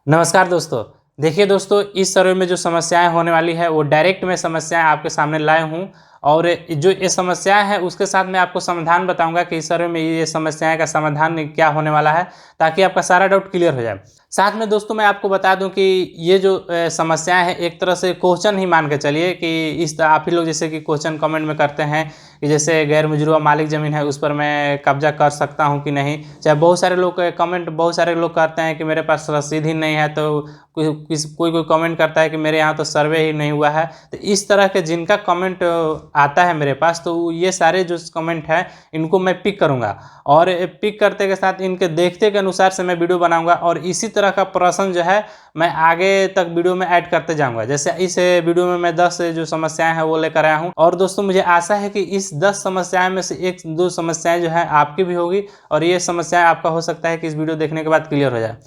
नमस्कार दोस्तों। देखिए दोस्तों, इस सर्वे में जो समस्याएं होने वाली है वो डायरेक्ट मैं समस्याएं आपके सामने लाया हूं और जो ये समस्याएं हैं उसके साथ मैं आपको समाधान बताऊंगा कि इस सर्वे में ये समस्याएं का समाधान क्या होने वाला है, ताकि आपका सारा डाउट क्लियर हो जाए। साथ में दोस्तों मैं आपको बता दूं कि ये जो समस्याएं हैं एक तरह से क्वेश्चन ही मान के चलिए कि आप ही लोग जैसे कि क्वेश्चन कमेंट में करते हैं कि जैसे गैर मुजरूआ मालिक ज़मीन है उस पर मैं कब्जा कर सकता हूं कि नहीं। चाहे बहुत सारे लोग कमेंट बहुत सारे लोग करते हैं कि मेरे पास रसीद ही नहीं है, तो कोई कोई कमेंट करता है कि मेरे यहाँ तो सर्वे ही नहीं हुआ है। तो इस तरह के जिनका कमेंट आता है मेरे पास, तो ये सारे जो कमेंट है इनको मैं पिक करूँगा और पिक करते के साथ इनके देखते के अनुसार से मैं वीडियो बनाऊंगा और इसी तरह का प्रश्न जो है मैं आगे तक वीडियो में ऐड करते जाऊंगा। जैसे इस वीडियो में मैं 10 जो समस्याएं हैं वो लेकर आया हूं और दोस्तों मुझे आशा है कि इस 10 समस्याएं में से एक दो समस्याएं जो है आपकी भी होगी और ये समस्याएं आपका हो सकता है कि इस वीडियो देखने के बाद क्लियर हो जाए।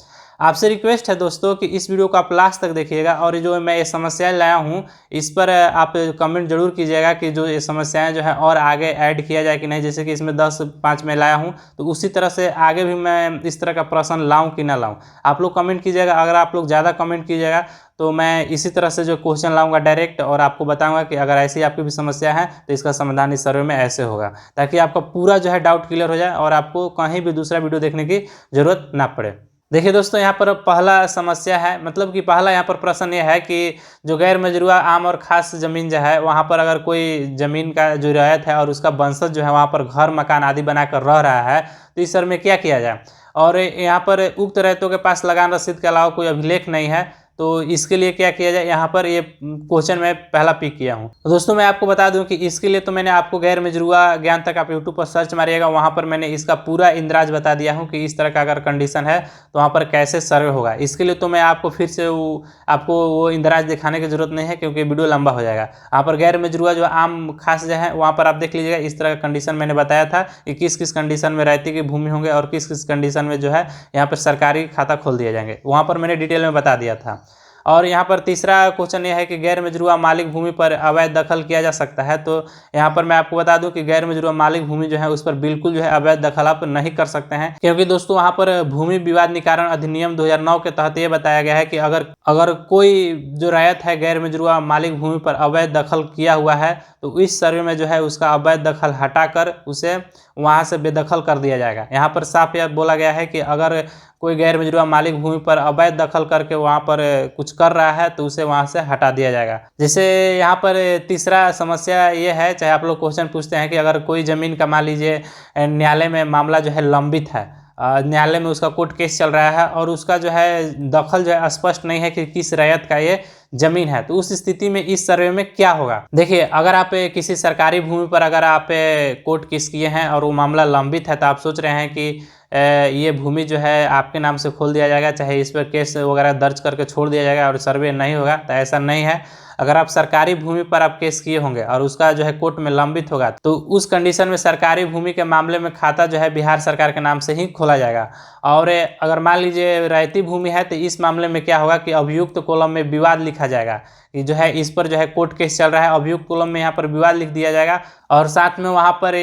आपसे रिक्वेस्ट है दोस्तों कि इस वीडियो को आप लास्ट तक देखिएगा और जो मैं ये समस्याएं लाया हूँ इस पर आप कमेंट जरूर कीजिएगा कि जो ये समस्याएं जो है और आगे ऐड किया जाए कि नहीं। जैसे कि इसमें 10-5 मैं लाया हूँ, तो उसी तरह से आगे भी मैं इस तरह का प्रश्न लाऊं कि ना लाऊं, आप लोग कमेंट कीजिएगा। अगर आप लोग ज़्यादा कमेंट कीजिएगा तो मैं इसी तरह से जो क्वेश्चन लाऊंगा डायरेक्ट और आपको बताऊंगा कि अगर ऐसी आपकी भी समस्या है तो इसका समाधान इस सर्वे में ऐसे होगा, ताकि आपका पूरा जो है डाउट क्लियर हो जाए और आपको कहीं भी दूसरा वीडियो देखने की जरूरत ना पड़े। देखिए दोस्तों, यहाँ पर पहला समस्या है, मतलब कि पहला यहाँ पर प्रश्न ये है कि जो गैर मजरूआ आम और खास ज़मीन जो है वहाँ पर अगर कोई ज़मीन का जो रियायत है और उसका वंशज जो है वहाँ पर घर मकान आदि बनाकर रह रहा है, तो इस सर्वे में क्या किया जाए। और यहाँ पर उक्त रैयतों के पास लगान रसीद के अलावा कोई अभिलेख नहीं है, तो इसके लिए क्या किया जाए। यहाँ पर ये क्वेश्चन मैं पहला पिक किया हूँ। तो दोस्तों मैं आपको बता दूं कि इसके लिए तो मैंने आपको गैर मजरूआ ज्ञान तक आप यूट्यूब पर सर्च मारिएगा, वहाँ पर मैंने इसका पूरा इंद्राज बता दिया हूँ कि इस तरह का अगर कंडीशन है तो वहाँ पर कैसे सर्वे होगा। इसके लिए तो मैं आपको फिर से आपको वो इंद्राज दिखाने की जरूरत नहीं है क्योंकि वीडियो लंबा हो जाएगा। यहाँ पर गैर मजरूआ जो आम खास जो है वहाँ पर आप देख लीजिएगा, इस तरह का कंडीशन मैंने बताया था कि किस किस कंडीशन में रैयती की भूमि होंगे और किस किस कंडीशन में जो है यहाँ पर सरकारी खाता खोल दिए जाएंगे, वहाँ पर मैंने डिटेल में बता दिया था। और यहाँ पर तीसरा क्वेश्चन यह है कि गैर मजरूआ मालिक भूमि पर अवैध दखल किया जा सकता है। तो यहाँ पर मैं आपको बता दूं कि गैर मजरूआ मालिक भूमि जो है उस पर बिल्कुल जो है अवैध दखल आप नहीं कर सकते हैं, क्योंकि दोस्तों वहाँ पर भूमि विवाद निवारण अधिनियम 2009 के तहत ये बताया गया है कि अगर कोई जो रैयत है गैर मजरूआ मालिक भूमि पर अवैध दखल किया हुआ है तो इस सर्वे में जो है उसका अवैध दखल हटाकर उसे वहाँ से बेदखल कर दिया जाएगा। यहाँ पर साफ यह बोला गया है कि अगर कोई गैर मजरूआ मालिक भूमि पर अवैध दखल करके वहाँ पर कुछ कर रहा है तो उसे वहाँ से हटा दिया जाएगा। जैसे यहाँ पर तीसरा समस्या ये है, चाहे आप लोग क्वेश्चन पूछते हैं कि अगर कोई ज़मीन का मान लीजिए न्यायालय में मामला जो है लंबित है, न्यायालय में उसका कोर्ट केस चल रहा है और उसका जो है दखल जो है स्पष्ट नहीं है कि किस रैयत का ये जमीन है, तो उस स्थिति में इस सर्वे में क्या होगा। देखिए, अगर आप किसी सरकारी भूमि पर अगर आप कोर्ट केस किए हैं और वो मामला लंबित है तो आप सोच रहे हैं कि ये भूमि जो है आपके नाम से खोल दिया जाएगा, चाहे इस पर केस वगैरह दर्ज करके छोड़ दिया जाएगा और सर्वे नहीं होगा, तो ऐसा नहीं है। अगर आप सरकारी भूमि पर आप केस किए होंगे और उसका जो है कोर्ट में लंबित होगा तो उस कंडीशन में सरकारी भूमि के मामले में खाता जो है बिहार सरकार के नाम से ही खोला जाएगा। और अगर मान लीजिए रैयती भूमि है तो इस मामले में क्या होगा कि अभियुक्त कॉलम में विवाद लिखा जाएगा कि जो है इस पर जो है कोर्ट केस चल रहा है, अभियुक्त कॉलम में यहाँ पर विवाद लिख दिया जाएगा और साथ में वहाँ पर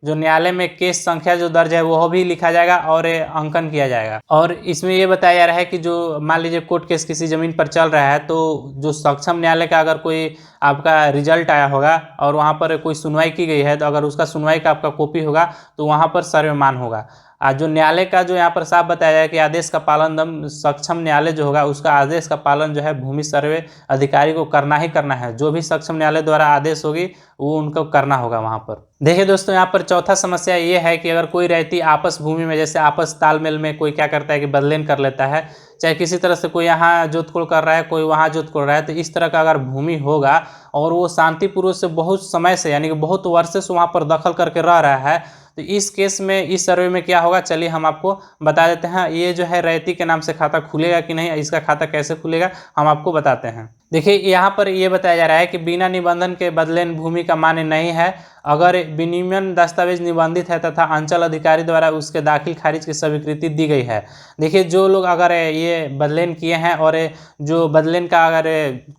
जो न्यायालय में केस संख्या जो दर्ज है वह भी लिखा जाएगा और अंकन किया जाएगा। और इसमें ये बताया जा रहा है कि जो मान लीजिए कोर्ट केस किसी जमीन पर चल रहा है तो जो सक्षम न्यायालय का अगर कोई आपका रिजल्ट आया होगा और वहाँ पर कोई सुनवाई की गई है तो अगर उसका सुनवाई का आपका कॉपी होगा तो वहाँ पर सर्वमान होगा। जो न्यायालय का जो यहाँ पर साफ बताया जाए कि आदेश का पालन दम सक्षम न्यायालय जो होगा उसका आदेश का पालन जो है भूमि सर्वे अधिकारी को करना ही करना है। जो भी सक्षम न्यायालय द्वारा आदेश होगी वो उनको करना होगा वहाँ पर। देखिए दोस्तों, यहाँ पर चौथा समस्या ये है कि अगर कोई रैयती आपस भूमि में जैसे आपस तालमेल में कोई क्या करता है कि बदलेन कर लेता है, चाहे किसी तरह से कोई यहाँ जोतकोड़ कर रहा है कोई वहाँ जोतकोड़ रहा है, तो इस तरह का अगर भूमि होगा और वो शांतिपूर्वक से बहुत समय से यानी कि बहुत वर्षों से वहाँ पर दखल करके रह रहा है, तो इस केस में इस सर्वे में क्या होगा, चलिए हम आपको बता देते हैं। ये जो है रैयती के नाम से खाता खुलेगा कि नहीं, इसका खाता कैसे खुलेगा हम आपको बताते हैं। देखिए, यहाँ पर ये बताया जा रहा है कि बिना निबंधन के बदलेन भूमि का मान्य नहीं है अगर विनियमन दस्तावेज निबंधित है तथा अंचल अधिकारी द्वारा उसके दाखिल खारिज की स्वीकृति दी गई है। देखिए, जो लोग अगर ये बदलेन किए हैं और जो बदलेन का अगर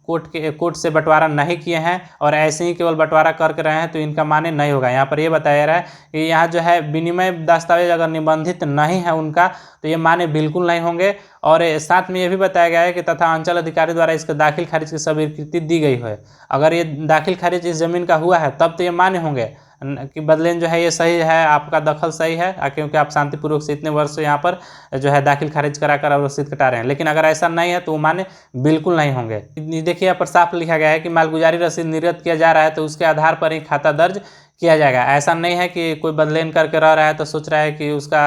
कोर्ट से बंटवारा नहीं किए हैं और ऐसे ही केवल बंटवारा करके रहे हैं तो इनका मान्य नहीं होगा। यहाँ पर ये बताया जा रहा है कि यहाँ जो है विनिमय दस्तावेज अगर निबंधित नहीं है उनका तो ये मान्य बिल्कुल नहीं होंगे। और साथ में ये भी बताया गया है कि तथा अंचल अधिकारी द्वारा इसके दाखिल खारिज की स्वीकृति दी गई है। अगर ये दाखिल खारिज इस ज़मीन का हुआ है तब तो ये मान्य होंगे कि बदलेन जो है ये सही है, आपका दखल सही है, क्योंकि आप शांतिपूर्वक से इतने वर्ष यहाँ पर जो है दाखिल खारिज कराकर और रसीद कटा रहे हैं। लेकिन अगर ऐसा नहीं है तो वो मान्य बिल्कुल नहीं होंगे। देखिए यहाँ पर साफ लिखा गया है कि मालगुजारी रसीद निर्गत किया जा रहा है तो उसके आधार पर ही खाता दर्ज किया जाएगा। ऐसा नहीं है कि कोई बदलेन करके रह रहा है तो सोच रहा है कि उसका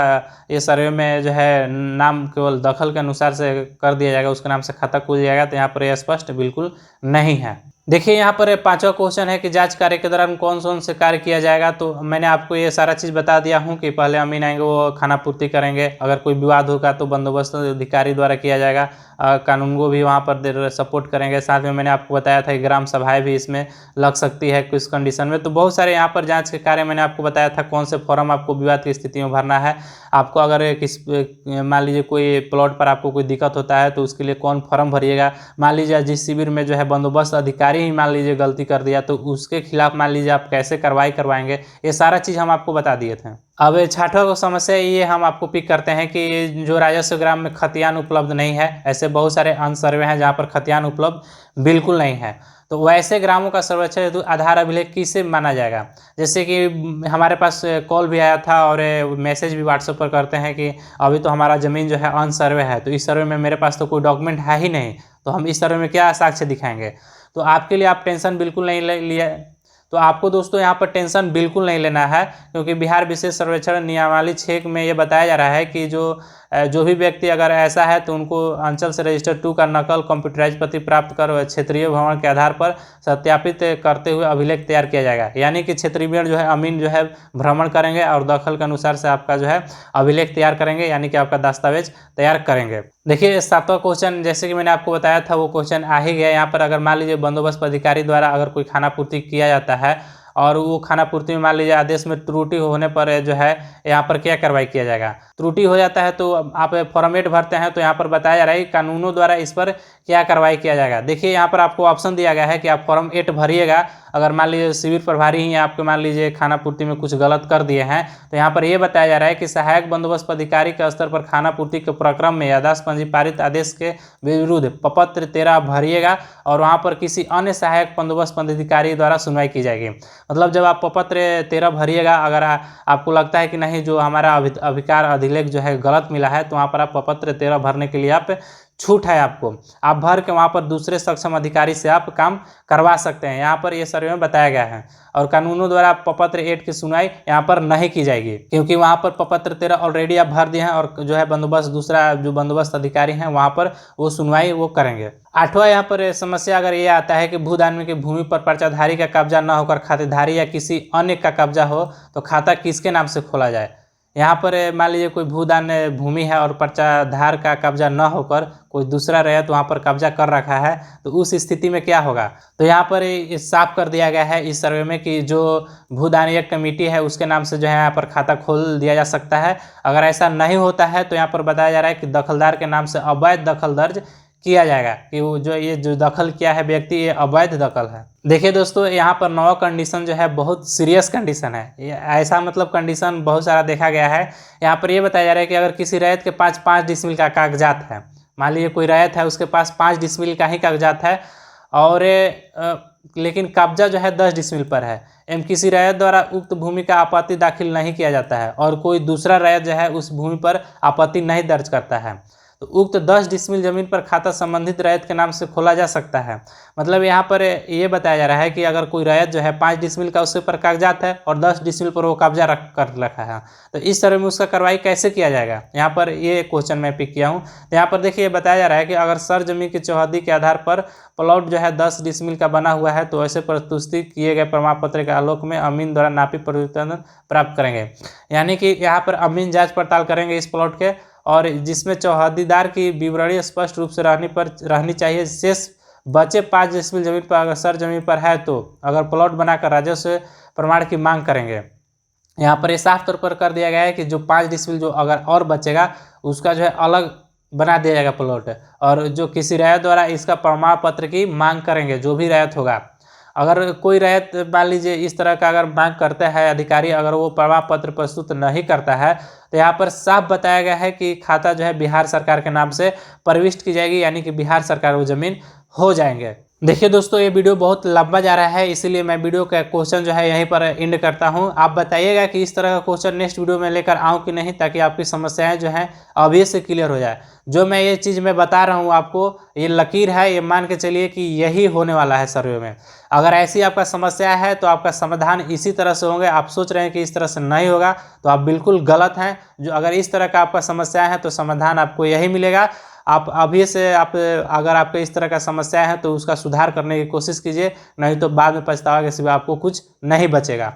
ये सर्वे में जो है नाम केवल दखल के अनुसार से कर दिया जाएगा, उसके नाम से खाता खुल जाएगा, तो यहाँ पर यह स्पष्ट बिल्कुल नहीं है। देखिए यहाँ पर 5वां क्वेश्चन है कि जांच कार्य के दौरान कौन कौन से कार्य किया जाएगा। तो मैंने आपको ये सारा चीज़ बता दिया हूँ कि पहले अमीन आएंगे, वो खाना पूर्ति करेंगे। अगर कोई विवाद होगा तो बंदोबस्त अधिकारी द्वारा किया जाएगा, कानून को भी वहाँ पर सपोर्ट करेंगे। साथ में मैंने आपको बताया था कि ग्राम सभाएं भी इसमें लग सकती है कुछ कंडीशन में। तो बहुत सारे यहाँ पर जांच के कार्य मैंने आपको बताया था, कौन से फॉर्म आपको विवाद की स्थिति में भरना है। आपको अगर किस मान लीजिए कोई प्लॉट पर आपको कोई दिक्कत होता है तो उसके लिए कौन फॉर्म भरिएगा। मान लीजिए जिस शिविर में जो है बंदोबस्त अधिकारी ही मान लीजिए गलती कर दिया तो उसके खिलाफ मान लीजिए आप कैसे कार्रवाई करवाएंगे, ये सारा चीज़ हम आपको बता दिए थे। अब 6वां समस्या ये हम आपको पिक करते हैं कि जो राजस्व ग्राम में खतियान उपलब्ध नहीं है। ऐसे बहुत सारे अन्य सर्वे हैं जहाँ पर खतियान उपलब्ध बिल्कुल नहीं है, तो वैसे ग्रामों का सर्वेक्षण हेतु आधार अभिलेख किसे माना जाएगा। जैसे कि हमारे पास कॉल भी आया था और मैसेज भी व्हाट्सएप पर करते हैं कि अभी तो हमारा ज़मीन जो है अन सर्वे है, तो इस सर्वे में मेरे पास तो कोई डॉक्यूमेंट है ही नहीं, तो हम इस सर्वे में क्या साक्ष्य दिखाएंगे। तो आपके लिए आप टेंशन बिल्कुल नहीं लिए, तो आपको दोस्तों यहाँ पर टेंशन बिल्कुल नहीं लेना है, क्योंकि बिहार विशेष सर्वेक्षण नियमावली 6 में ये बताया जा रहा है कि जो भी व्यक्ति अगर ऐसा है तो उनको अंचल से रजिस्टर 2 का नकल कंप्यूटराइज प्रति प्राप्त कर क्षेत्रीय भ्रमण के आधार पर सत्यापित करते हुए अभिलेख तैयार किया जाएगा। यानी कि क्षेत्रीय जो है अमीन जो है भ्रमण करेंगे और दखल के अनुसार से आपका जो है अभिलेख तैयार करेंगे, यानी कि आपका दस्तावेज तैयार करेंगे। देखिए 7वां क्वेश्चन जैसे कि मैंने आपको बताया था वो क्वेश्चन आ ही गया यहाँ पर। अगर मान लीजिए बंदोबस्त अधिकारी द्वारा अगर कोई खाना पूर्ति किया जाता है और वो खाना पूर्ति में मान लीजिए आदेश में त्रुटि होने पर जो है यहाँ पर क्या कार्रवाई किया जाएगा। त्रुटि हो जाता है तो आप फॉर्म 8 भरते हैं, तो यहाँ पर बताया जा रहा है कि कानूनों द्वारा इस पर क्या कार्रवाई किया जाएगा। देखिए यहाँ पर आपको ऑप्शन दिया गया है कि आप फॉर्म 8 भरिएगा। अगर मान लीजिए शिविर प्रभारी ही आपके मान लीजिए खाना पूर्ति में कुछ गलत कर दिए हैं, तो यहाँ पर यह बताया जा रहा है कि सहायक बंदोबस्त अधिकारी के स्तर पर खाना पूर्ति के प्रक्रम में याददाश्त पंजी पारित आदेश के विरुद्ध प्रपत्र 13 भरिएगा और वहाँ पर किसी अन्य सहायक बंदोबस्त अधिकारी द्वारा सुनवाई की जाएगी। मतलब जब आप प्रपत्र 13 भरिएगा, अगर आपको लगता है कि नहीं जो हमारा अधिकार अधिलेख जो है गलत मिला है, तो वहाँ पर आप प्रपत्र 13 भरने के लिए आप छूट है, आपको आप भर के वहाँ पर दूसरे सक्षम अधिकारी से आप काम करवा सकते हैं। यहाँ पर ये सर्वे में बताया गया है। और कानूनों द्वारा प्रपत्र 8 की सुनवाई यहाँ पर नहीं की जाएगी, क्योंकि वहाँ पर प्रपत्र 13 ऑलरेडी आप भर दिए हैं और जो है बंदोबस्त दूसरा जो बंदोबस्त अधिकारी हैं वहाँ पर वो सुनवाई वो करेंगे। 8वां यहाँ पर समस्या अगर ये आता है कि भूदान की भूमि पर पर्चाधारी का कब्जा न होकर खातेधारी या किसी अन्य का कब्जा हो तो खाता किसके नाम से खोला जाए। यहाँ पर मान लीजिए कोई भूदान भूमि है और पर्चाधार का कब्जा न होकर कोई दूसरा रैयत वहाँ पर कब्जा कर रखा है, तो उस स्थिति में क्या होगा। तो यहाँ पर साफ कर दिया गया है इस सर्वे में कि जो भूदानीय कमेटी है उसके नाम से जो है यहाँ पर खाता खोल दिया जा सकता है। अगर ऐसा नहीं होता है तो यहाँ पर बताया जा रहा है कि दखलदार के नाम से अवैध दखल दर्ज किया जाएगा कि वो जो दखल किया है व्यक्ति ये अवैध दखल है। देखिए दोस्तों यहाँ पर 9 कंडीशन जो है बहुत सीरियस कंडीशन है। ऐसा मतलब कंडीशन बहुत सारा देखा गया है। यहाँ पर ये बताया जा रहा है कि अगर किसी रैयत के पास 5 डिसमिल का कागजात है, मान लीजिए कोई रैयत है उसके पास 5 डिसमिल का ही कागजात है और लेकिन कब्जा जो है 10 डिसमिल पर है एवं किसी रैयत द्वारा उक्त भूमि का आपत्ति दाखिल नहीं किया जाता है और कोई दूसरा रैयत जो है उस भूमि पर आपत्ति नहीं दर्ज करता है, तो उक्त 10 डिसमिल जमीन पर खाता संबंधित रैयत के नाम से खोला जा सकता है। मतलब यहाँ पर ये बताया जा रहा है कि अगर कोई रैयत जो है 5 डिसमिल का उसके ऊपर कागजात है और 10 डिसमिल पर वो कब्जा कर रखा है, तो इस तरह में उसका कार्रवाई कैसे किया जाएगा। यहाँ पर ये क्वेश्चन मैं पिक किया हूँ। तो यहाँ पर देखिए बताया जा रहा है कि अगर सर जमीन की चौहद्दी के आधार पर प्लॉट जो है 10 डिसमिल का बना हुआ है, तो ऐसे प्रस्तुत किए गए प्रमाण पत्र के आलोक में अमीन द्वारा नापी परिवर्तन प्राप्त करेंगे। यानी कि यहाँ पर अमीन जाँच पड़ताल करेंगे इस प्लॉट के, और जिसमें चौहद्दीदार की विवरणी स्पष्ट रूप से रहनी चाहिए। शेष बचे 5 डिसमिल जमीन पर अगर सर जमीन पर है तो अगर प्लॉट बनाकर राजस्व प्रमाण की मांग करेंगे। यहाँ पर ये साफ तौर पर कर दिया गया है कि जो 5 डिसमिल जो अगर और बचेगा उसका जो है अलग बना दिया जाएगा प्लॉट, और जो किसी रैयत द्वारा इसका प्रमाण पत्र की मांग करेंगे, जो भी रैयत होगा। अगर कोई रैयत मान लीजिए इस तरह का अगर मांग करता है अधिकारी, अगर वो प्रमाण पत्र प्रस्तुत नहीं करता है, तो तो यहाँ पर साफ बताया गया है कि खाता जो है बिहार सरकार के नाम से प्रविष्ट की जाएगी, यानी कि बिहार सरकार वो ज़मीन हो जाएंगे। देखिए दोस्तों, ये वीडियो बहुत लंबा जा रहा है, इसीलिए मैं वीडियो का क्वेश्चन जो है यहीं पर एंड करता हूं। आप बताइएगा कि इस तरह का क्वेश्चन नेक्स्ट वीडियो में लेकर आऊं कि नहीं, ताकि आपकी समस्याएं जो हैं अभी से क्लियर हो जाए। जो मैं ये चीज़ मैं बता रहा हूं आपको, ये लकीर है, ये मान के चलिए कि यही होने वाला है सर्वे में। अगर ऐसी आपका समस्या है तो आपका समाधान इसी तरह से होंगे। आप सोच रहे हैं कि इस तरह से नहीं होगा तो आप बिल्कुल गलत हैं। जो अगर इस तरह का आपका समस्या है तो समाधान आपको यही मिलेगा। आप अभी से अगर आपको इस तरह का समस्या है तो उसका सुधार करने की कोशिश कीजिए, नहीं तो बाद में पछतावा के सिवा आपको कुछ नहीं बचेगा।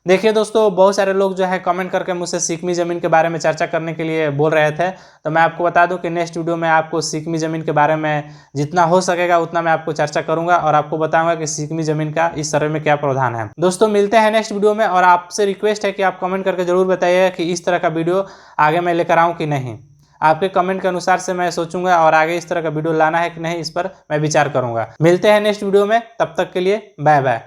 देखिए दोस्तों, बहुत सारे लोग जो है कमेंट करके मुझसे सीकमी ज़मीन के बारे में चर्चा करने के लिए बोल रहे थे, तो मैं आपको बता दूं कि नेक्स्ट वीडियो में आपको सीकमी ज़मीन के बारे में जितना हो सकेगा उतना मैं आपको चर्चा करूंगा और आपको बताऊंगा कि सीकमी ज़मीन का इस सर्वे में क्या प्रावधान है। दोस्तों, मिलते हैं नेक्स्ट वीडियो में, और आपसे रिक्वेस्ट है कि आप कमेंट करके जरूर बताइए कि इस तरह का वीडियो आगे मैं लेकर आऊँ कि नहीं। आपके कमेंट के अनुसार से मैं सोचूंगा और आगे इस तरह का वीडियो लाना है कि नहीं, इस पर मैं विचार करूंगा। मिलते हैं नेक्स्ट वीडियो में, तब तक के लिए बाय बाय।